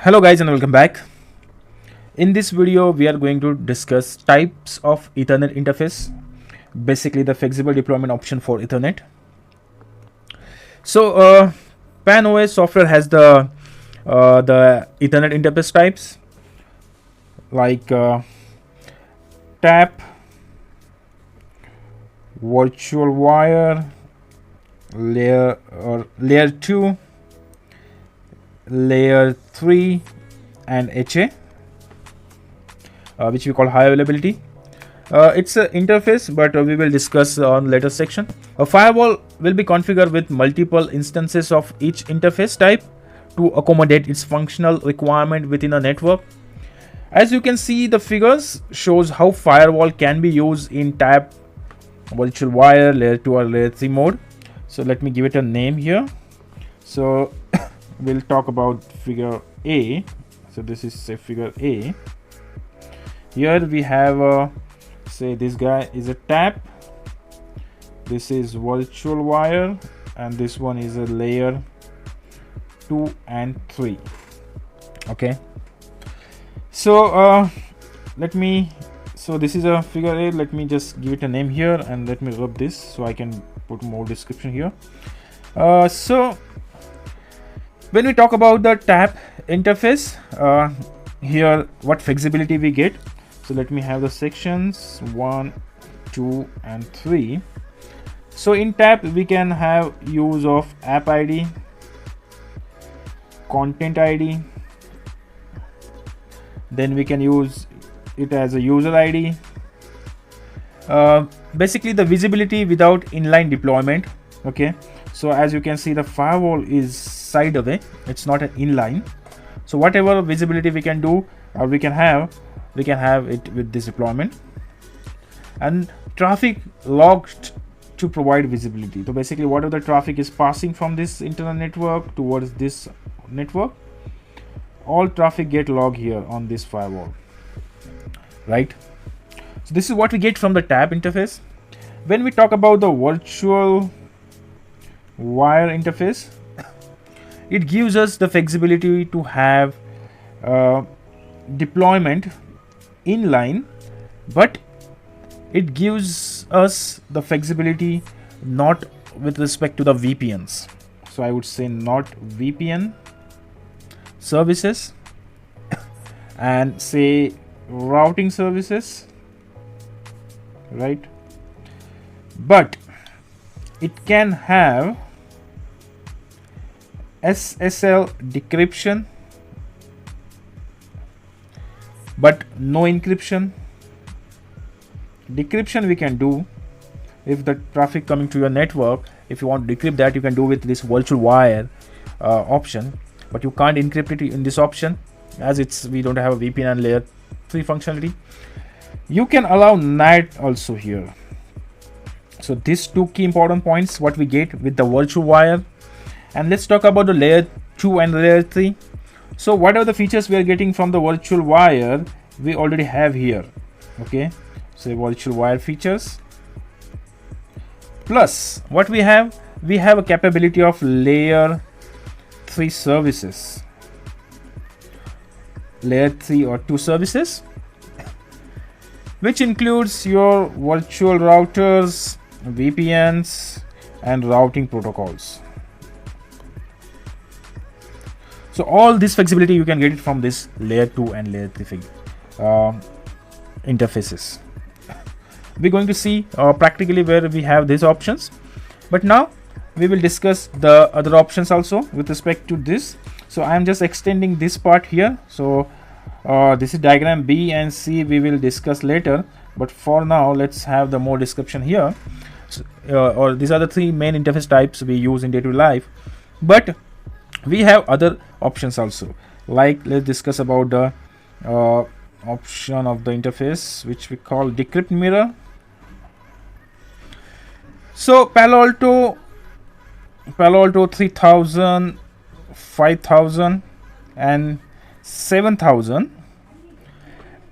Hello guys and welcome back. In this video we are going to discuss types of Ethernet interface, basically the flexible deployment option for Ethernet. So Pan OS software has the Ethernet interface types like tap, virtual wire, layer 2, layer 3 and HA, which we call high availability. It's an interface, but we will discuss on later section. A firewall will be configured with multiple instances of each interface type to accommodate its functional requirement within a network. As you can see, the figures shows how firewall can be used in tap, virtual wire, layer 2 or layer 3 mode. So let me give it a name here. So we'll talk about figure A. So this is say figure A. Here we have say this guy is a tap, this is virtual wire, and this one is a layer 2 and 3. Okay, so so this is a figure A. Let me just give it a name here and let me rub this so I can put more description here. So when we talk about the tap interface, here what flexibility we get. So let me have the sections 1, 2 and 3. So in tap we can have use of app ID, content ID, then we can use it as a user ID. Basically the visibility without inline deployment. Okay, so as you can see, the firewall is side away, it's not an inline. So whatever visibility we can do or we can have it with this deployment. And traffic logged to provide visibility. So basically whatever the traffic is passing from this internet network towards this network, all traffic get logged here on this firewall, right? So this is what we get from the tap interface. When we talk about the virtual wire interface, it gives us the flexibility to have deployment inline, but it gives us the flexibility not with respect to the VPNs. So I would say not VPN services and say routing services, right? But it can have SSL decryption but no encryption. Decryption we can do if the traffic coming to your network, if you want to decrypt that, you can do with this virtual wire option, but you can't encrypt it in this option as we don't have a VPN and layer 3 functionality. You can allow NAT also here. So these two key important points what we get with the virtual wire. And let's talk about the layer 2 and layer 3. So what are the features we are getting from the virtual wire we already have here. Okay, so virtual wire features plus what we have a capability of layer 3 services, layer 3 or 2 services, which includes your virtual routers, VPNs and routing protocols. So all this flexibility you can get it from this layer 2 and layer 3 interfaces. We're going to see practically where we have these options, but now we will discuss the other options also with respect to this. So I am just extending this part here. So this is diagram B and C we will discuss later, but for now let's have the more description here. So, or these are the 3 main interface types we use in day-to-day life, but we have other options also. Like let's discuss about the option of the interface which we call decrypt mirror. So Palo Alto 3000, 5000 and 7000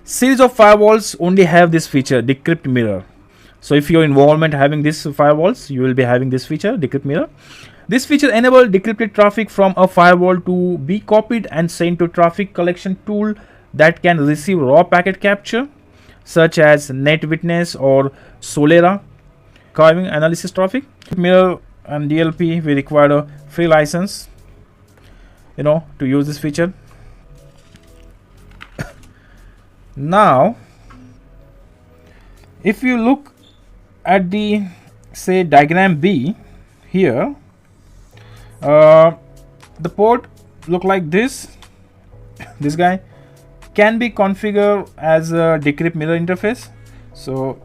series of firewalls only have this feature, decrypt mirror. So if your involvement having these firewalls, you will be having this feature, decrypt mirror. This feature enables decrypted traffic from a firewall to be copied and sent to traffic collection tool that can receive raw packet capture, such as NetWitness or Solera, archiving analysis traffic. Mirror and DLP, we require a free license, to use this feature. Now, if you look at the say diagram B here, the port look like this. This guy can be configured as a decrypt mirror interface. So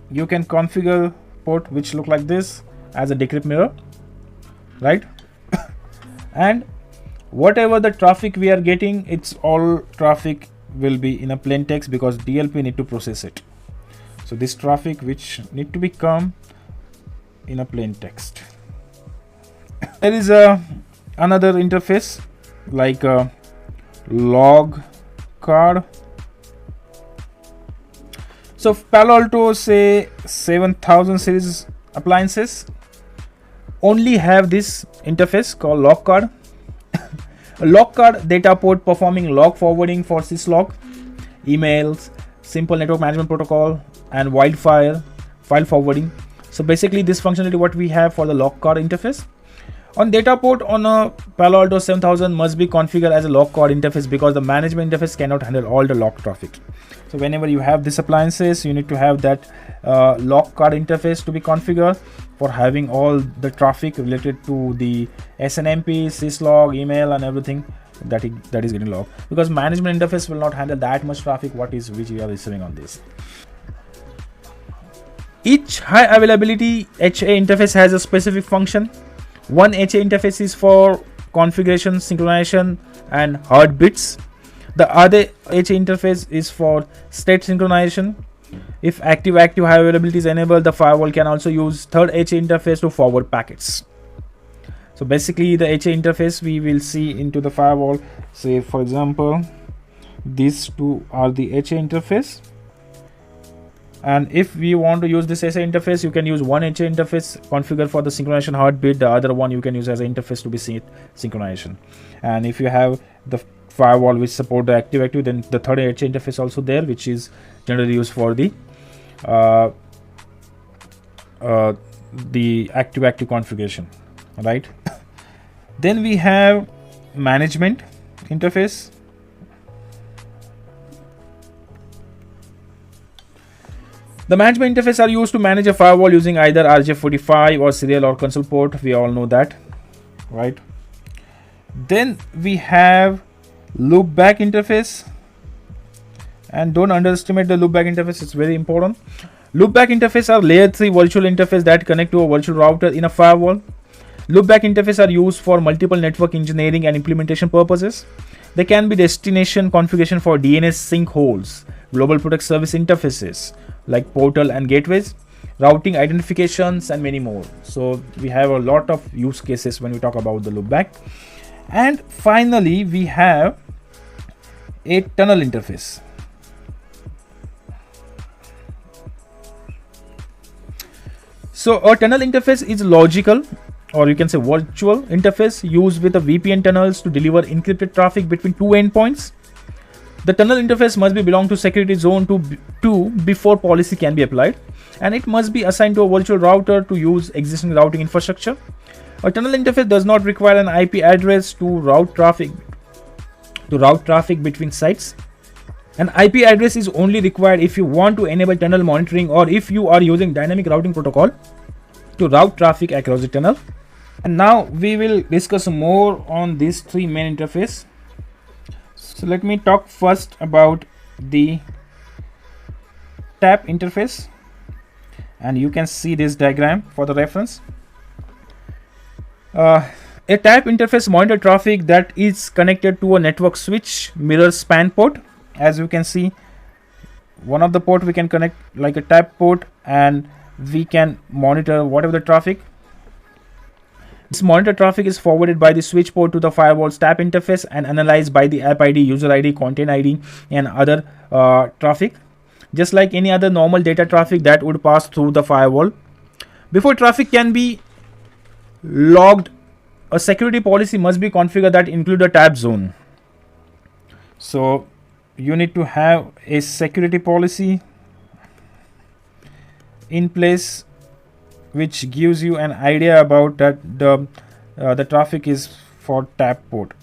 you can configure port which look like this as a decrypt mirror, right? And whatever the traffic we are getting, it's all traffic will be in a plain text because DLP need to process it. So this traffic which need to become in a plain text. There is another interface like a log card. So Palo Alto say 7000 series appliances only have this interface called log card. A log card data port performing log forwarding for syslog, emails, simple network management protocol, and wildfire file forwarding. So basically this functionality what we have for the log card interface. On data port on a Palo Alto 7000 must be configured as a log card interface because the management interface cannot handle all the log traffic. So whenever you have these appliances, you need to have that log card interface to be configured for having all the traffic related to the SNMP, syslog, email, and everything that is getting logged, because management interface will not handle that much traffic which we are receiving on this. Each high availability HA interface has a specific function. One HA interface is for configuration, synchronization, and hard bits. The other HA interface is for state synchronization. If active high availability is enabled, the firewall can also use third HA interface to forward packets. So basically the HA interface we will see into the firewall. Say for example, these two are the HA interface. And if we want to use this HA interface, you can use one HA interface configured for the synchronization heartbeat. The other one you can use as an interface to be synchronization. And if you have the firewall which support the active, then the third HA interface also there, which is generally used for the active configuration, right? Then we have management interface. The management interface are used to manage a firewall using either RJ45 or serial or console port. We all know that, right? Then we have loopback interface, and don't underestimate the loopback interface. It's very important. Loopback interface are layer 3 virtual interface that connect to a virtual router in a firewall. Loopback interface are used for multiple network engineering and implementation purposes. They can be destination configuration for DNS sync holes, global protect service interfaces like portal and gateways, routing identifications, and many more. So we have a lot of use cases when we talk about the loopback. And finally we have a tunnel interface. So a tunnel interface is logical, or you can say virtual interface used with a VPN tunnels to deliver encrypted traffic between two endpoints. The tunnel interface must be belong to security zone 2 before policy can be applied, and it must be assigned to a virtual router to use existing routing infrastructure. A tunnel interface does not require an IP address to route traffic between sites. An IP address is only required if you want to enable tunnel monitoring or if you are using dynamic routing protocol to route traffic across the tunnel. And now we will discuss more on these three main interfaces. So let me talk first about the tap interface, and you can see this diagram for the reference. A tap interface monitor traffic that is connected to a network switch mirror span port. As you can see, one of the port we can connect like a tap port, and we can monitor whatever the traffic. This monitor traffic is forwarded by the switch port to the firewall's tap interface and analyzed by the app ID, user ID, content ID, and other traffic, just like any other normal data traffic that would pass through the firewall. Before traffic can be logged. A security policy must be configured that include a tab zone. So you need to have a security policy in place which gives you an idea about that the traffic is for tab port.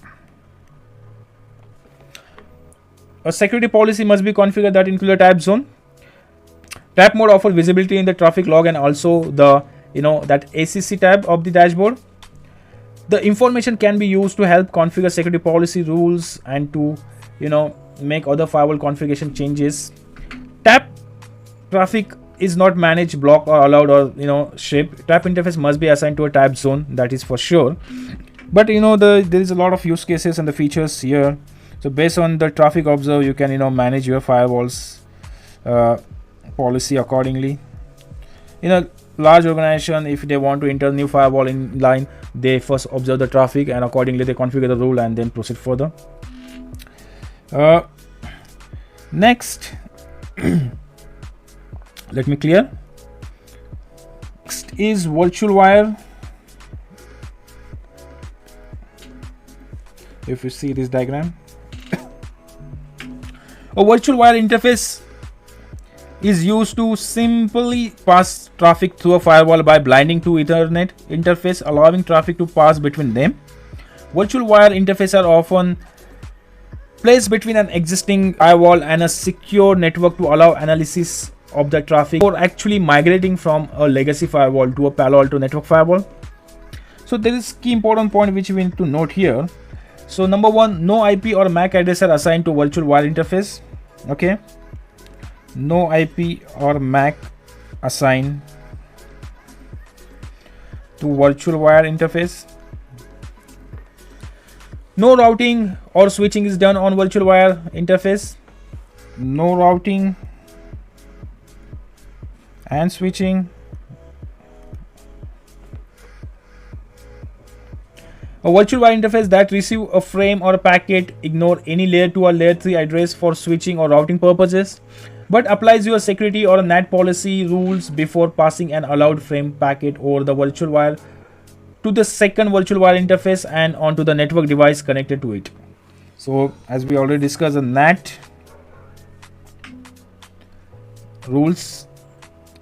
A security policy must be configured that include a tab zone. Tab mode offers visibility in the traffic log and also the that ACC tab of the dashboard. The information can be used to help configure security policy rules and to make other firewall configuration changes. Tab traffic is not managed, blocked, or allowed, or shipped. Tab interface must be assigned to a tab zone, that is for sure. But there is a lot of use cases and the features here. So based on the traffic observed, you can manage your firewalls policy accordingly. In a large organization, if they want to enter new firewall in line, they first observe the traffic and accordingly they configure the rule and then proceed further. Next, let me clear. Next is virtual wire. If you see this diagram, a virtual wire interface is used to simply pass traffic through a firewall by blinding to Ethernet interface, allowing traffic to pass between them. Virtual wire interfaces are often placed between an existing firewall and a secure network to allow analysis of the traffic, or actually migrating from a legacy firewall to a Palo Alto network firewall. So there is key important point which we need to note here. So number one, no IP or MAC address are assigned to virtual wire interface. Okay, no IP or MAC assigned to virtual wire interface. No routing or switching is done on virtual wire interface. No routing and switching. A virtual wire interface that receive a frame or a packet ignore any layer 2 or layer 3 address for switching or routing purposes, but applies your security or NAT policy rules before passing an allowed frame packet over the virtual wire to the second virtual wire interface and onto the network device connected to it. So as we already discussed, the NAT rules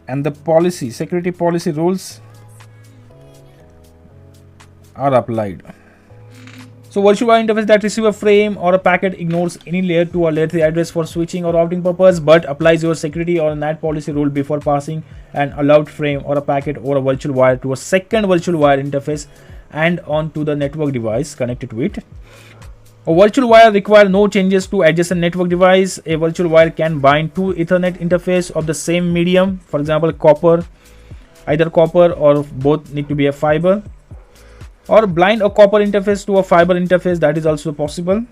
and the policy, security policy rules are applied. So virtual wire interface that receive a frame or a packet ignores any layer 2 or layer 3 address for switching or routing purpose, but applies your security or NAT policy rule before passing an allowed frame or a packet over a virtual wire to a second virtual wire interface and onto the network device connected to it. A virtual wire requires no changes to adjacent network device. A virtual wire can bind to Ethernet interface of the same medium, for example copper, either copper or both need to be a fiber, or blind a copper interface to a fiber interface, that is also possible.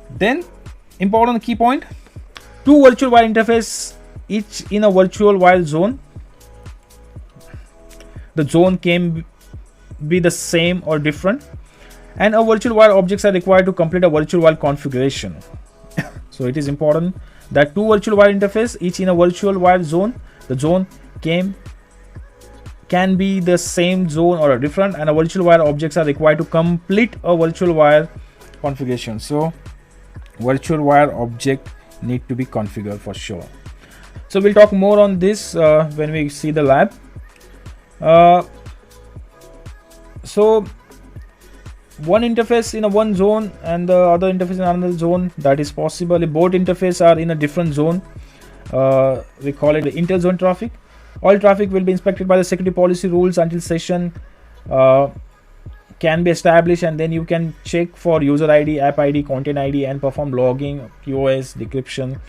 Then important key point, two virtual wire interface each in a virtual wire zone. The zone can be the same or different, and a virtual wire objects are required to complete a virtual wire configuration. So it is important that two virtual wire interface each in a virtual wire zone. The zone can be the same zone or a different, and a virtual wire objects are required to complete a virtual wire configuration. So virtual wire object need to be configured for sure. So we'll talk more on this when we see the lab. So one interface in a one zone and the other interface in another zone, that is possible. If both interfaces are in a different zone, we call it the interzone traffic. All traffic will be inspected by the security policy rules until session can be established, and then you can check for user ID, app ID, content ID, and perform logging, QoS, decryption,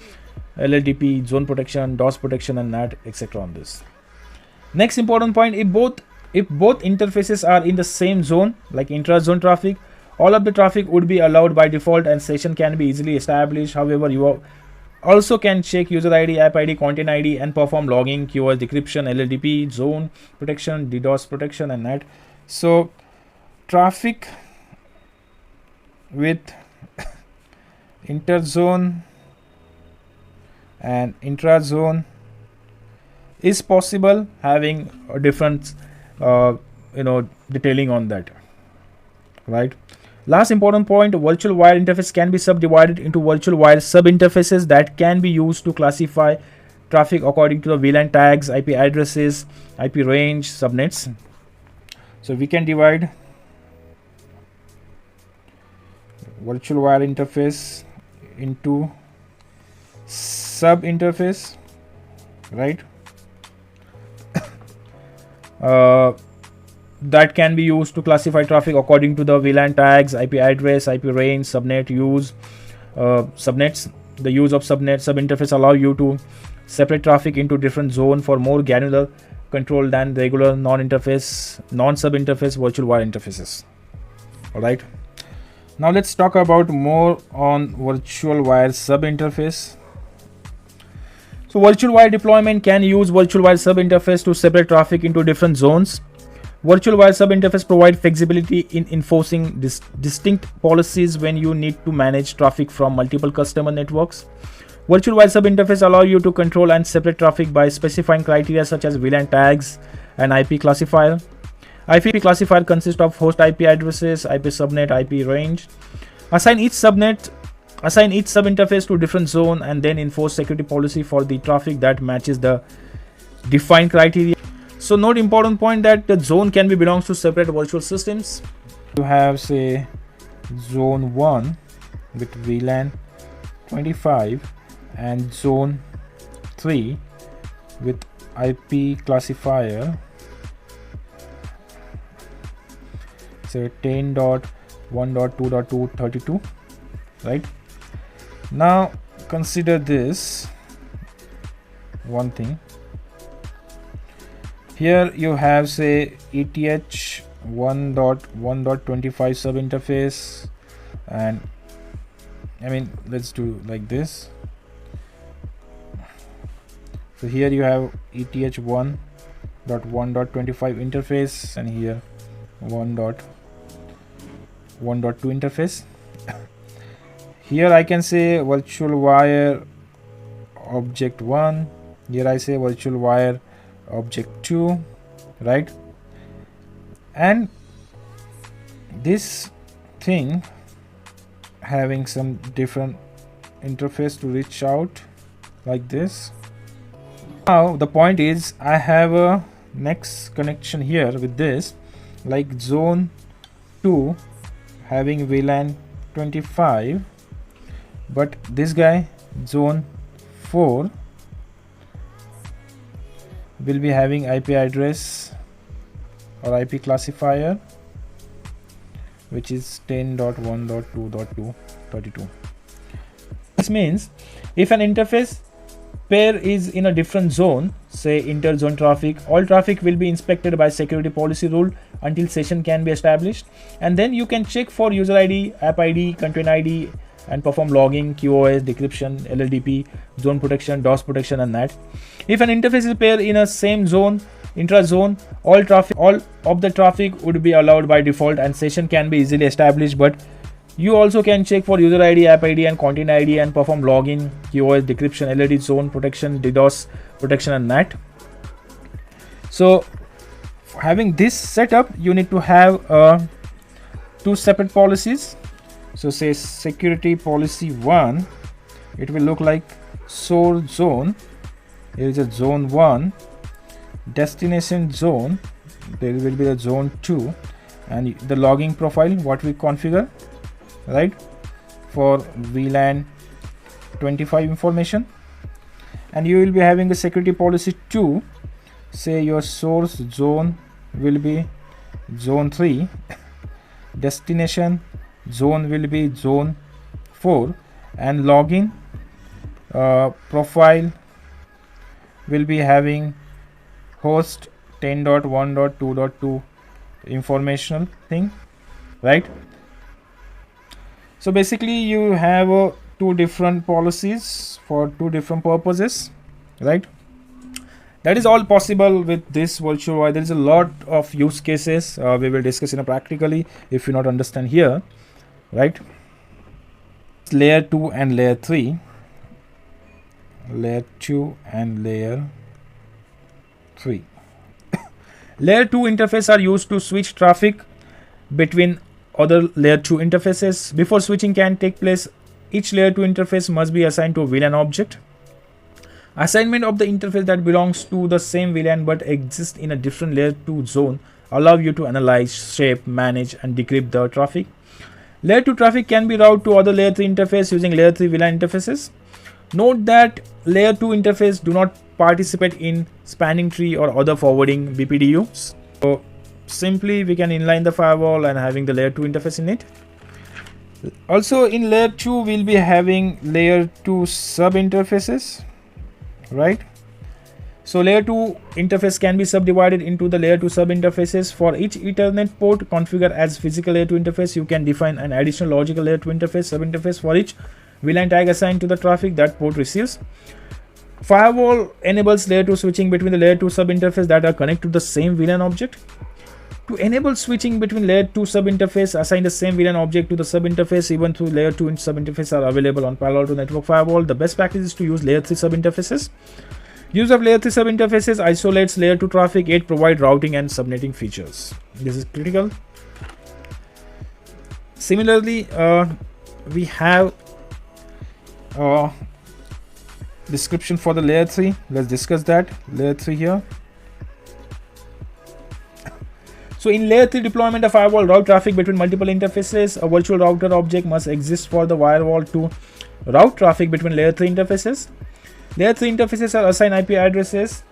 LLDP, zone protection, DOS protection, and NAT, etc. on this. Next important point, if both interfaces are in the same zone, like intra-zone traffic, all of the traffic would be allowed by default and session can be easily established. However, you also can check user ID, app ID, content ID, and perform logging, QoS, decryption, LLDP, zone protection, DDoS protection, and NAT. So traffic with interzone and intrazone is possible, having a different detailing on that, right? Last important point, virtual wire interface can be subdivided into virtual wire sub-interfaces that can be used to classify traffic according to the VLAN tags, IP addresses, IP range, subnets. So we can divide virtual wire interface into sub-interface, right? That can be used to classify traffic according to the VLAN tags, IP address, IP range, subnet use. Subnets, the use of subnet sub-interface allow you to separate traffic into different zone for more granular control than regular non-sub-interface virtual wire interfaces. All right. Now let's talk about more on virtual wire sub-interface. So virtual wire deployment can use virtual wire sub-interface to separate traffic into different zones. Virtual wire sub-interface provide flexibility in enforcing distinct policies when you need to manage traffic from multiple customer networks. Virtual wire sub-interface allow you to control and separate traffic by specifying criteria such as VLAN tags and IP classifier. IP classifier consists of host IP addresses, IP subnet, IP range. Assign each sub-interface to different zone and then enforce security policy for the traffic that matches the defined criteria. So note important point that the zone can be belongs to separate virtual systems. You have say zone 1 with VLAN 25 and zone 3 with IP classifier say 10.1.2.232, right? Now consider this one thing. Here you have say ETH 1.1.25 sub interface, and let's do like this. So here you have ETH 1.1.25 interface and here 1.1.2 interface. Here I can say virtual wire object 1, here I say virtual wire object 2, right? And this thing having some different interface to reach out like this. Now the point is I have a next connection here with this, like zone 2 having VLAN 25, but this guy zone 4 will be having IP address or IP classifier which is 10.1.2.232. This means if an interface pair is in a different zone, say inter-zone traffic, all traffic will be inspected by security policy rule until session can be established, and then you can check for user ID, app ID, container ID and perform logging, QoS, decryption, LLDP, zone protection, DOS protection and that. If an interface is paired in a same zone, intra-zone, all of the traffic would be allowed by default and session can be easily established, but you also can check for user ID, app ID and container ID and perform login, QoS, decryption, LLD, zone protection, DDoS protection and that. So having this setup, you need to have two separate policies. So say security policy 1, it will look like source zone, here is a zone 1, destination zone, there will be the zone 2, and the logging profile what we configure, right, for VLAN 25 information. And you will be having a security policy 2, say your source zone will be zone 3, destination zone will be zone 4, and login profile will be having host 10.1.2.2 informational thing, right? So basically you have two different policies for two different purposes, right? That is all possible with this virtual wire. There is a lot of use cases we will discuss in a practically if you not understand here, right? Layer 2 and layer 3, layer 2 and layer 3. Layer 2 interfaces are used to switch traffic between other layer 2 interfaces. Before switching can take place, each layer 2 interface must be assigned to a VLAN object. Assignment of the interface that belongs to the same VLAN but exists in a different layer 2 zone allow you to analyze, shape, manage, and decrypt the traffic. Layer 2 traffic can be routed to other layer 3 interface using layer 3 VLAN interfaces. Note that layer 2 interface do not participate in spanning tree or other forwarding BPDUs. So simply we can inline the firewall and having the layer 2 interface in it. Also in layer 2 we'll be having layer 2 sub interfaces, right? So layer 2 interface can be subdivided into the layer 2 sub interfaces. For each Ethernet port configured as physical layer 2 interface, you can define an additional logical layer 2 interface sub interface for each VLAN tag assigned to the traffic that port receives. Firewall enables layer 2 switching between the layer 2 sub interface that are connected to the same VLAN object. To enable switching between layer 2 sub interface, assign the same VLAN object to the sub interface even though layer 2 sub interface are available on Palo Alto network firewall. The best practice is to use layer 3 sub interfaces. Use of layer 3 sub interfaces isolates layer 2 traffic. It provides routing and subnetting features. This is critical. Similarly, we have description for the layer 3. Let's discuss that. Layer 3 here. So in layer 3 deployment of firewall route traffic between multiple interfaces, a virtual router object must exist for the firewall to route traffic between layer 3 interfaces. Layer 3 interfaces are assigned IP addresses.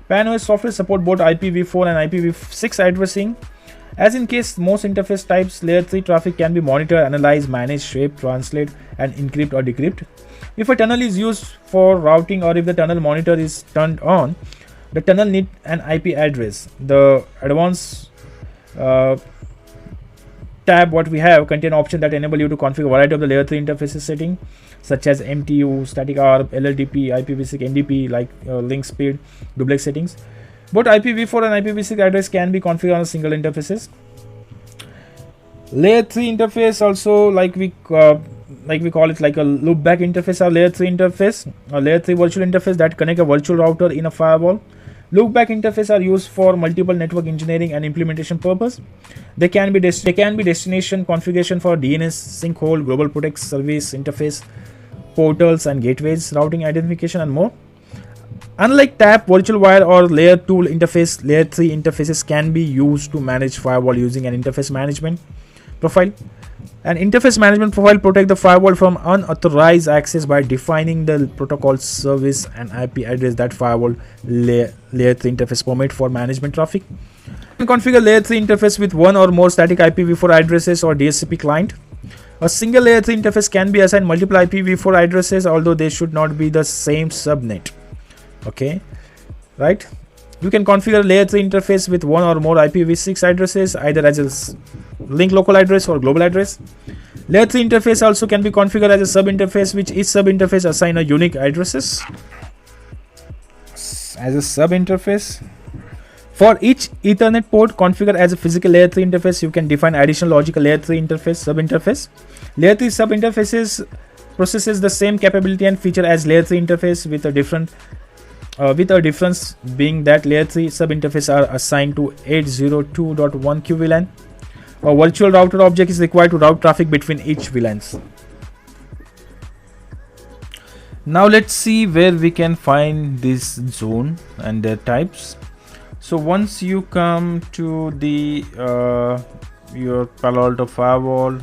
PAN-OS software support both IPv4 and IPv6 addressing. As in case most interface types, layer 3 traffic can be monitored, analyzed, managed, shape, translate, and encrypt or decrypt. If a tunnel is used for routing or if the tunnel monitor is turned on, the tunnel needs an IP address. The advanced tab what we have contain options that enable you to configure a variety of the layer 3 interfaces setting such as MTU, static ARP, LLDP, IPv6, NDP like link speed, duplex settings. Both IPv4 and IPv6 address can be configured on a single interfaces. Layer 3 interface also like we call it like a loopback interface or layer 3 interface or layer 3 virtual interface that connect a virtual router in a firewall. Loopback interface are used for multiple network engineering and implementation purpose. They can be destination configuration for DNS, sinkhole, global protect service interface, portals and gateways, routing identification and more. Unlike TAP, virtual wire or layer 2 interface, layer 3 interfaces can be used to manage firewall using an interface management profile. An interface management profile protects the firewall from unauthorized access by defining the protocol service and IP address that firewall layer 3 interface permit for management traffic. You can configure layer 3 interface with one or more static IPv4 addresses or DHCP client. A single layer 3 interface can be assigned multiple IPv4 addresses, although they should not be the same subnet. Okay, right? You can configure layer 3 interface with one or more IPv6 addresses either as a link local address or global address. Layer 3 interface also can be configured as a sub interface, which each sub interface assign a unique addresses as a sub interface. For each Ethernet port configured as a physical layer 3 interface, you can define additional logical layer 3 interface sub interface. Layer 3 sub interfaces possesses the same capability and feature as layer 3 interface with a difference being that layer 3 sub interface are assigned to 802.1q VLAN. A virtual router object is required to route traffic between each VLANs. Now let's see where we can find this zone and their types. So once you come to the your Palo Alto firewall,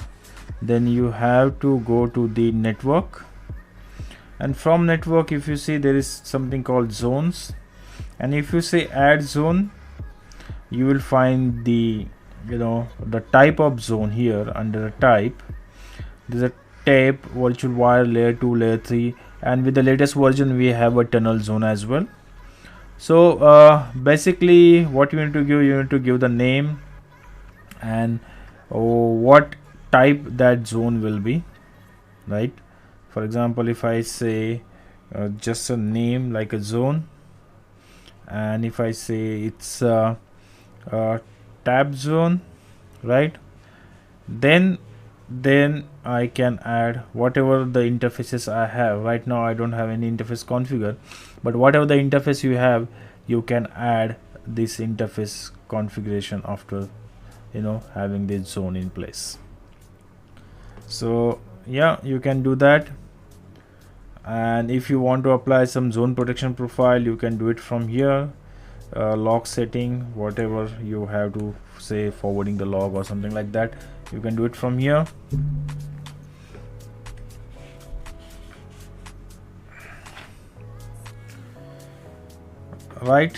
then you have to go to the network, and from network if you see there is something called zones, and if you say add zone, you will find the the type of zone here. Under a type there's a tab virtual wire layer 2 layer 3, and with the latest version we have a tunnel zone as well. So basically what you need to give the name and what type that zone will be, right? For example, if I say just a name like a zone, and if I say it's a tab zone, right, then I can add whatever the interfaces I have. Right now I don't have any interface configured, but whatever the interface you have, you can add this interface configuration after having this zone in place. So yeah, you can do that. And if you want to apply some zone protection profile, you can do it from here. Log setting, whatever you have to say, forwarding the log or something like that, you can do it from here. Right,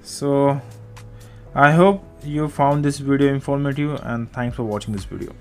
so I hope you found this video informative, and thanks for watching this video.